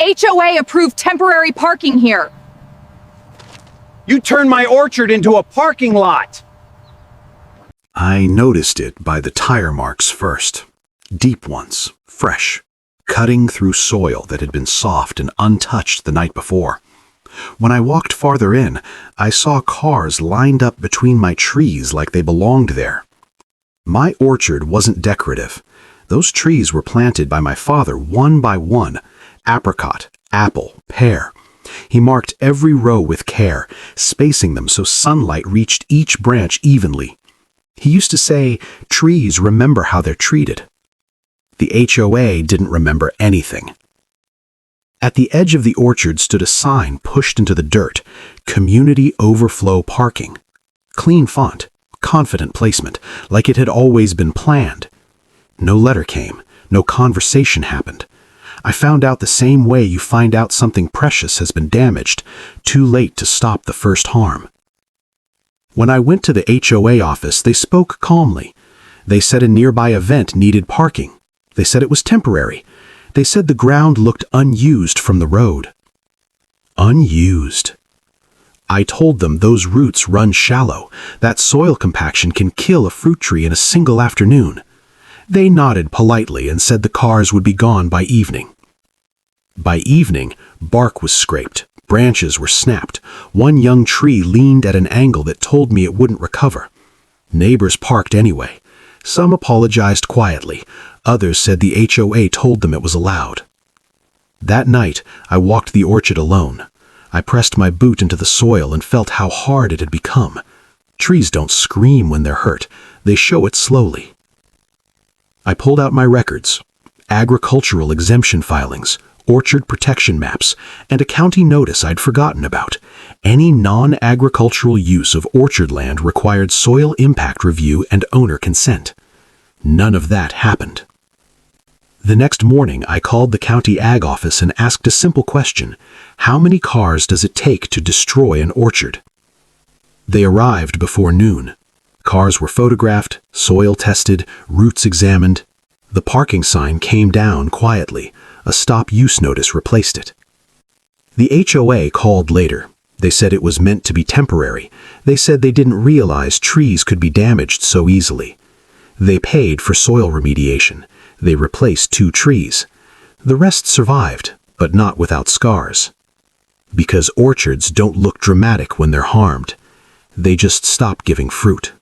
HOA approved temporary parking here. You turned my orchard into a parking lot. I noticed it by the tire marks first. Deep ones, fresh, cutting through soil that had been soft and untouched the night before. When I walked farther in, I saw cars lined up between my trees like they belonged there. My orchard wasn't decorative. Those trees were planted by my father one by one: apricot, apple, pear. He marked every row with care, spacing them so sunlight reached each branch evenly. He used to say, "Trees remember how they're treated." The HOA didn't remember anything. At the edge of the orchard stood a sign pushed into the dirt: Community Overflow Parking. Clean font, confident placement, like it had always been planned. No letter came, no conversation happened. I found out the same way you find out something precious has been damaged, too late to stop the first harm. When I went to the HOA office, they spoke calmly. They said a nearby event needed parking. They said it was temporary. They said the ground looked unused from the road. Unused. I told them those roots run shallow. That soil compaction can kill a fruit tree in a single afternoon. They nodded politely and said the cars would be gone by evening. By evening, bark was scraped, branches were snapped. One young tree leaned at an angle that told me it wouldn't recover. Neighbors parked anyway. Some apologized quietly. Others said the HOA told them it was allowed. That night, I walked the orchard alone. I pressed my boot into the soil and felt how hard it had become. Trees don't scream when they're hurt. They show it slowly. I pulled out my records: agricultural exemption filings, orchard protection maps, and a county notice I'd forgotten about. Any non-agricultural use of orchard land required soil impact review and owner consent. None of that happened. The next morning, I called the county ag office and asked a simple question: how many cars does it take to destroy an orchard? They arrived before noon. Cars were photographed, soil tested, roots examined. The parking sign came down quietly. A stop-use notice replaced it. The HOA called later. They said it was meant to be temporary. They said they didn't realize trees could be damaged so easily. They paid for soil remediation. They replaced 2 trees. The rest survived, but not without scars. Because orchards don't look dramatic when they're harmed. They just stop giving fruit.